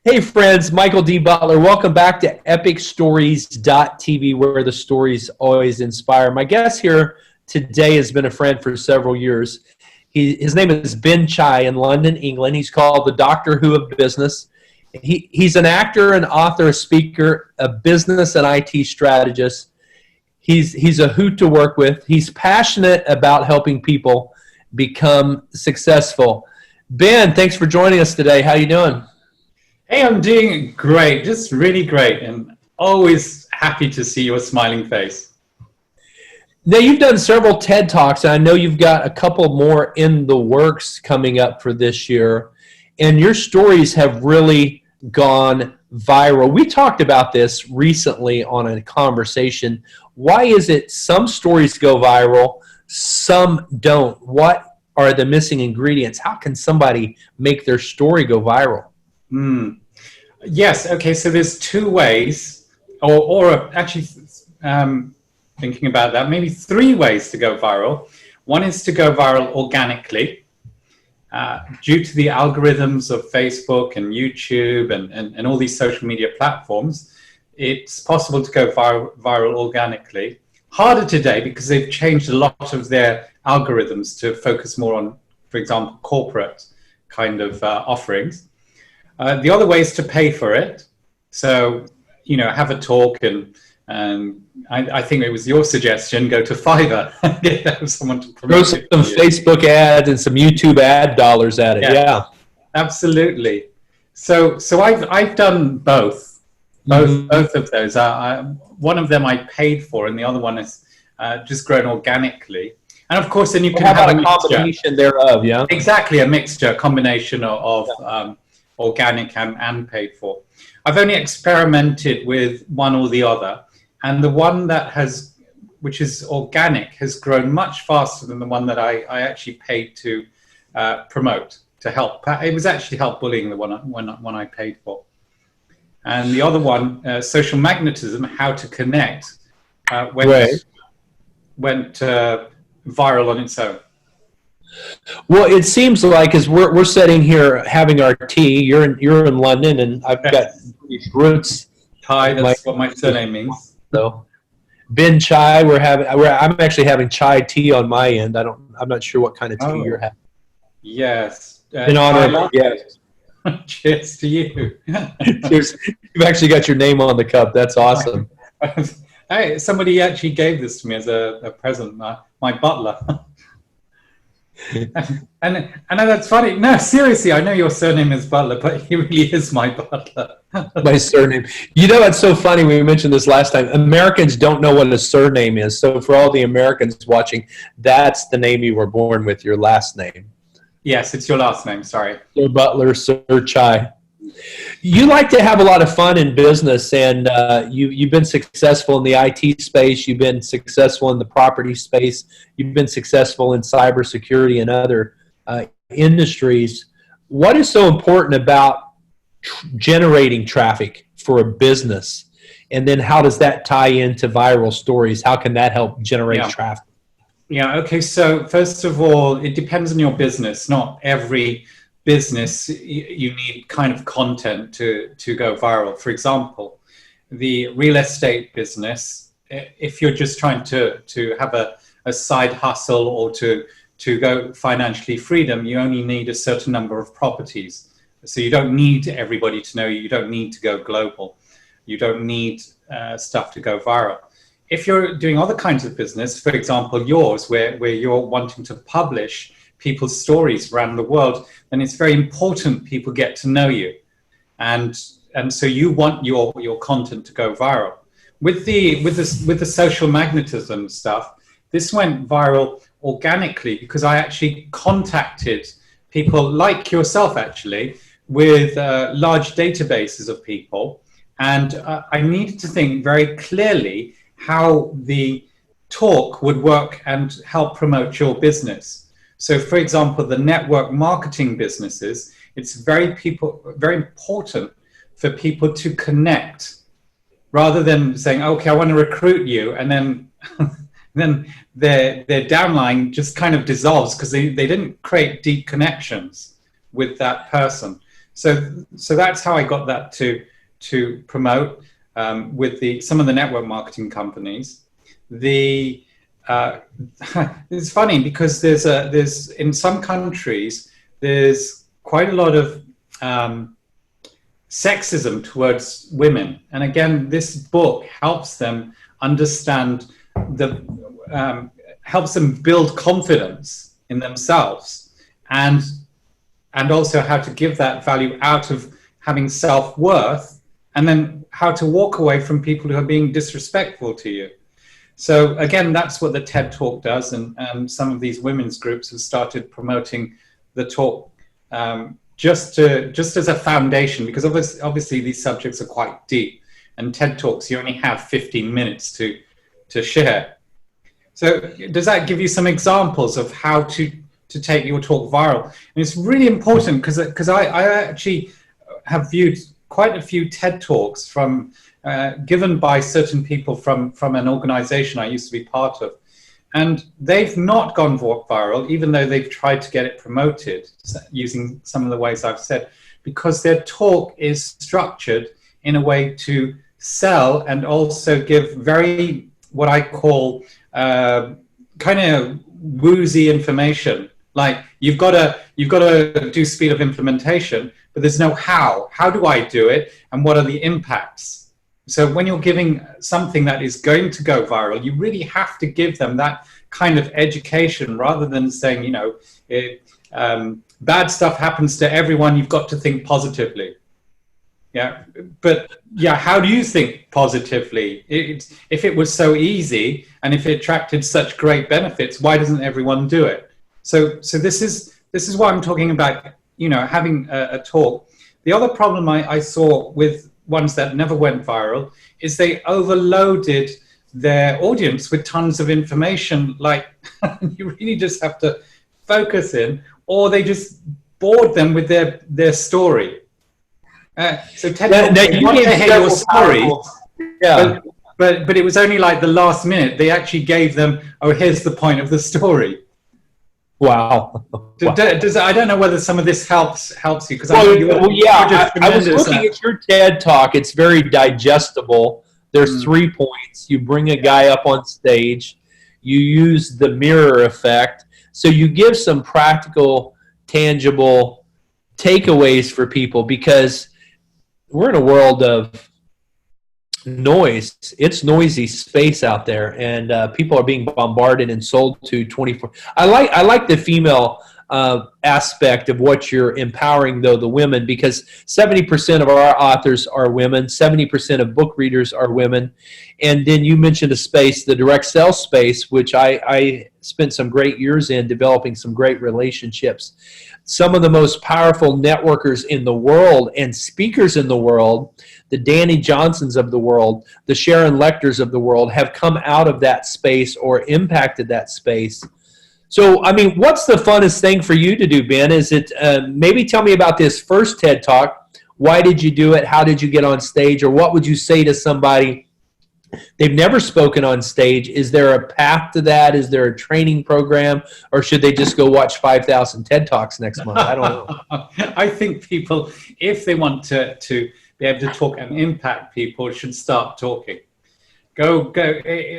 Hey friends, Michael D. Butler. Welcome back to epicstories.tv, where the stories always inspire. My guest here today has been a friend for several years. His name is Ben Chai in London, England. He's called the Doctor Who of Business. He's an actor, an author, a speaker, a business and IT strategist. He's a hoot to work with. He's passionate about helping people become successful. Ben, thanks for joining us today. How you doing? Hey, I'm doing great, just really great, and always happy to see your smiling face. Now, you've done several TED Talks, and I know you've got a couple more in the works coming up for this year, and your stories have really gone viral. We talked about this recently on a conversation. Why is it some stories go viral, some don't? What are the missing ingredients? How can somebody make their story go viral? Yes, okay, so there's two ways, or actually thinking about that, maybe three ways to go viral. One is to go viral organically. Due to the algorithms of Facebook and YouTube and all these social media platforms, it's possible to go viral organically. Harder today because they've changed a lot of their algorithms to focus more on, for example, corporate kind of offerings. The other way is to pay for it. So, have a talk and I think it was your suggestion, go to Fiverr and get someone to promote Throw some Facebook ads and some YouTube ad dollars at it. Yeah. Absolutely. So I've done both of those. One of them I paid for, and the other one is just grown organically. And of course, then you can have a combination thereof. Yeah. Exactly, a mixture, a combination of organic and paid for. I've only experimented with one or the other, and the one which is organic, has grown much faster than the one that I actually paid to promote, to help. It was actually help bullying, the one I paid for. And the other one, social magnetism, how to connect, went viral on its own. Well, it seems like as we're sitting here having our tea, you're in London, and I've got roots. Chai, that's what my surname means. So, Ben Chai, I'm actually having chai tea on my end. I'm not sure what kind of tea you're having. Yes. In honor of yes. Cheers to you. Cheers. You've actually got your name on the cup. That's awesome. Hey, somebody actually gave this to me as a present. My butler. And that's funny. No, seriously, I know your surname is Butler, but he really is my butler. My surname. It's so funny. We mentioned this last time. Americans don't know what a surname is. So for all the Americans watching, that's the name you were born with, your last name. Yes, it's your last name. Sorry. Sir Butler, Sir Chai. You like to have a lot of fun in business, and you've been successful in the IT space. You've been successful in the property space. You've been successful in cybersecurity and other industries. What is so important about generating traffic for a business? And then how does that tie into viral stories? How can that help generate traffic? Yeah, okay. So first of all, it depends on your business. Not every business you need kind of content to go viral. For example, the real estate business, if you're just trying to have a side hustle or to go financially freedom, you only need a certain number of properties. So you don't need everybody to know you. You don't need to go global. You don't need stuff to go viral. If you're doing other kinds of business, for example, yours, where you're wanting to publish people's stories around the world, then it's very important people get to know you. And so you want your content to go viral. With the social magnetism stuff, this went viral organically because I actually contacted people like yourself, actually, with large databases of people. And I needed to think very clearly how the talk would work and help promote your business. So, for example, the network marketing businesses, it's very important for people to connect rather than saying, okay, I want to recruit you, and then then their downline just kind of dissolves because they didn't create deep connections with that person. So that's how I got that to promote with some of the network marketing companies. It's funny because there's in some countries there's quite a lot of sexism towards women, and again, this book helps them understand helps them build confidence in themselves, and also how to give that value out of having self-worth, and then how to walk away from people who are being disrespectful to you. So again, that's what the TED Talk does, and some of these women's groups have started promoting the talk just as a foundation, because obviously these subjects are quite deep, and TED Talks, you only have 15 minutes to share. So does that give you some examples of how to take your talk viral? And it's really important because I actually have viewed quite a few TED Talks from given by certain people from an organization I used to be part of, and they've not gone viral, even though they've tried to get it promoted using some of the ways I've said, because their talk is structured in a way to sell and also give very, what I call kind of woozy information. Like you've got to do speed of implementation, but there's no how. How do I do it, and what are the impacts? So when you're giving something that is going to go viral, you really have to give them that kind of education, rather than saying, you know, bad stuff happens to everyone, you've got to think positively. Yeah, but yeah, how do you think positively? If it was so easy and if it attracted such great benefits, why doesn't everyone do it? So this is why I'm talking about, you know, having a talk. The other problem I saw with ones that never went viral is they overloaded their audience with tons of information. Like you really just have to focus in, or they just bored them with their story. So TED Talks, want to hear your story, yeah, but it was only like the last minute they actually gave them, oh, here's the point of the story. Wow. I don't know whether some of this helps you, because I was looking at your TED Talk. It's very digestible. There's 3 points. You bring a guy up on stage. You use the mirror effect. So you give some practical, tangible takeaways for people, because we're in a world of noise. It's noisy space out there, and people are being bombarded and sold to 24. I like the female aspect of what you're empowering, though, the women, because 70% of our authors are women, 70% of book readers are women. And then you mentioned a space, the direct sales space, which I spent some great years in developing some great relationships. Some of the most powerful networkers in the world and speakers in the world, the Danny Johnsons of the world, the Sharon Lecters of the world, have come out of that space or impacted that space. So, I mean, what's the funnest thing for you to do, Ben? Is it maybe tell me about this first TED Talk. Why did you do it? How did you get on stage? Or what would you say to somebody? They've never spoken on stage. Is there a path to that? Is there a training program? Or should they just go watch 5,000 TED Talks next month? I don't know. I think people, if they want to be able to talk and impact people, should start talking. Go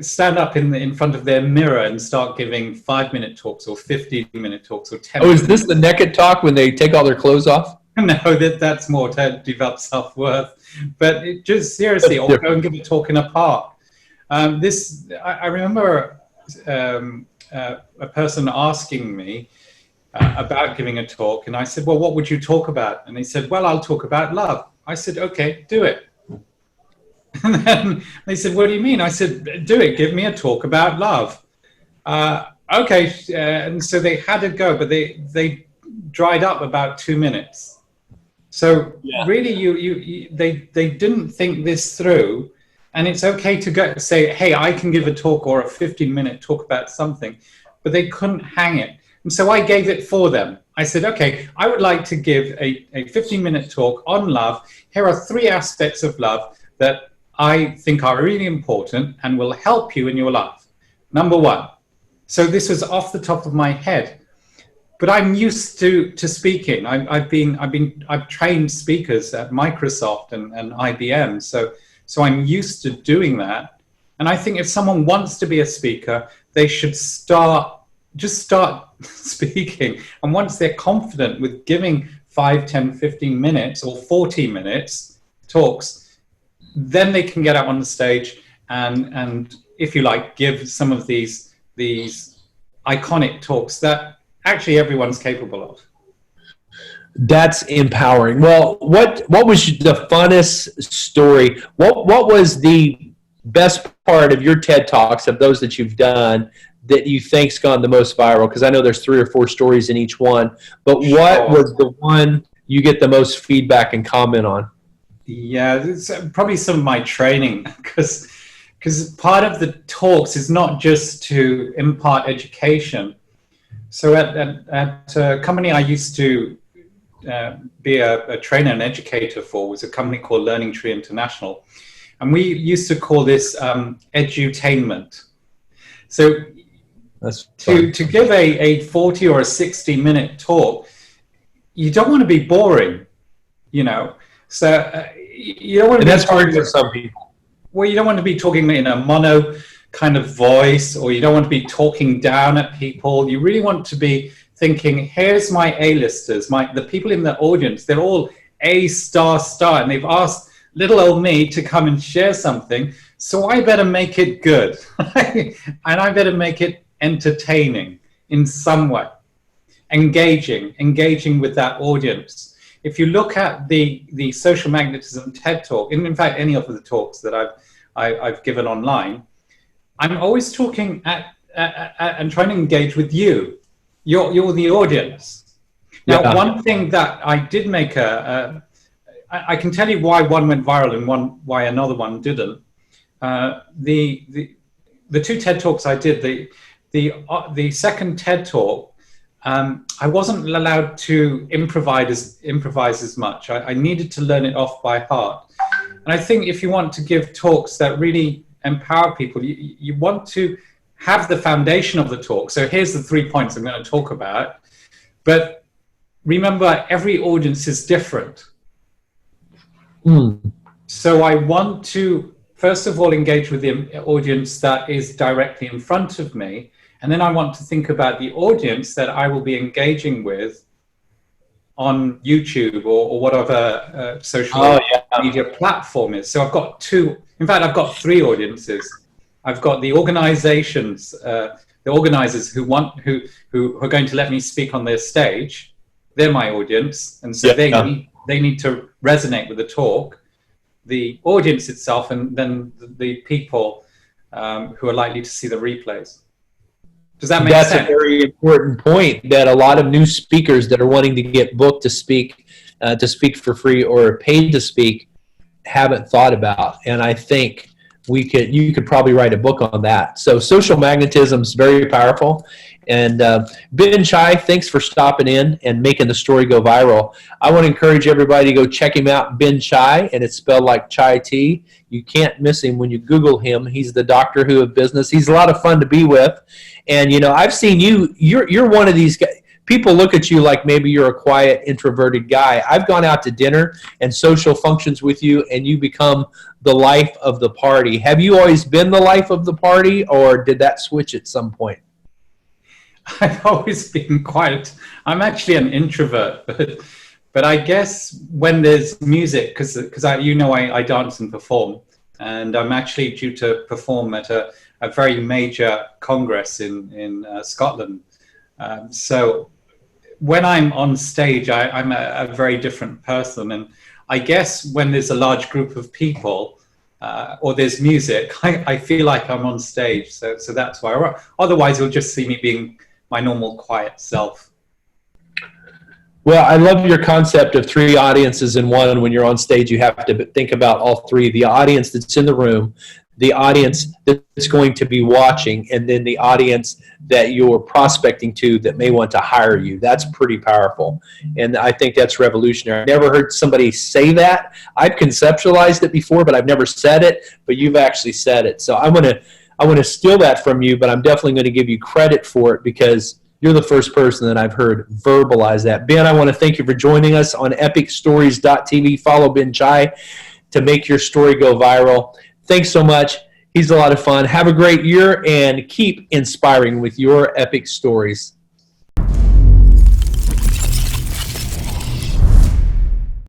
stand up in front of their mirror and start giving 5-minute talks or 15-minute talks or 10 minutes. Oh, is this the naked talk when they take all their clothes off? No, that's more to develop self-worth. But just seriously, or go and give a talk in a park. I remember a person asking me about giving a talk, and I said, well, what would you talk about? And they said, well, I'll talk about love. I said, okay, do it. And then they said, what do you mean? I said, do it. Give me a talk about love. Okay. And so they had to go, but they dried up about 2 minutes. So really, they didn't think this through. And it's okay to go say, hey, I can give a talk or a 15-minute talk about something, but they couldn't hang it. And so I gave it for them. I said, okay, I would like to give a 15-minute talk on love. Here are 3 aspects of love that I think are really important and will help you in your life. Number 1. So this was off the top of my head. but I'm used to speaking. I've trained speakers at Microsoft and IBM, so I'm used to doing that. And I think if someone wants to be a speaker, they should just start speaking. And once they're confident with giving 5, 10, 15 minutes or 40 minutes talks, then they can get out on the stage and if you like, give some of these iconic talks that actually everyone's capable of. That's empowering. Well, what was the funnest story? What was the best part of your TED Talks, of those that you've done, that you think's gone the most viral? Because I know there's 3 or 4 stories in each one, but what was the one you get the most feedback and comment on? Yeah, it's probably some of my training, because part of the talks is not just to impart education. So at a company I used to be a trainer and educator for, was a company called Learning Tree International. And we used to call this edutainment. So to give a 40 or a 60-minute talk, you don't want to be boring, you know. So you don't want to. And that's hard for some people. Well, you don't want to be talking in a mono kind of voice, or you don't want to be talking down at people. You really want to be thinking, here's my A-listers, the people in the audience, they're all A star, and they've asked little old me to come and share something, so I better make it good. And I better make it entertaining in some way, engaging with that audience. If you look at the social magnetism TED Talk, and in fact any of the talks that I've given online, I'm always talking and trying to engage with you. You're the audience. Now, yeah. One thing that I did make I can tell you why one went viral and why another one didn't. The 2 TED Talks I did, the second TED Talk, I wasn't allowed to improvise as much. I needed to learn it off by heart. And I think if you want to give talks that really empower people, you want to have the foundation of the talk. So here's the 3 points I'm going to talk about. But remember, every audience is different. So I want to, first of all, engage with the audience that is directly in front of me. And then I want to think about the audience that I will be engaging with on YouTube or whatever social media platform is. So I've got 2, in fact, I've got 3 audiences. I've got the organizations, the organizers who are going to let me speak on their stage. They're my audience. And so they need to resonate with the talk, the audience itself, and then the people who are likely to see the replays. Does that make sense? That's a very important point, that a lot of new speakers that are wanting to get booked to speak for free or paid to speak haven't thought about. And I think you could probably write a book on that. So social magnetism is very powerful. And Ben Chai, thanks for stopping in and making the story go viral. I want to encourage everybody to go check him out, Ben Chai, and it's spelled like chai tea. You can't miss him when you Google him. He's the Doctor Who of business. He's a lot of fun to be with. And, you know, I've seen you're one of these guys. People look at you like maybe you're a quiet, introverted guy. I've gone out to dinner and social functions with you, and you become the life of the party. Have you always been the life of the party, or did that switch at some point? I've always been quiet. I'm actually an introvert, but I guess when there's music, because I dance and perform, and I'm actually due to perform at a very major congress in Scotland. So when I'm on stage, I'm a very different person. And I guess when there's a large group of people or there's music, I feel like I'm on stage. So that's why. Otherwise, you'll just see me being my normal quiet self. Well, I love your concept of 3 audiences in one. When you're on stage, you have to think about all 3. The audience that's in the room, the audience that's going to be watching, and then the audience that you're prospecting to that may want to hire you. That's pretty powerful. And I think that's revolutionary. I've never heard somebody say that. I've conceptualized it before, but I've never said it, but you've actually said it. So I want to steal that from you, but I'm definitely going to give you credit for it, because You're the first person that I've heard verbalize that. Ben, I want to thank you for joining us on epicstories.tv. Follow Ben Chai to make your story go viral. Thanks so much. He's a lot of fun. Have a great year and keep inspiring with your epic stories.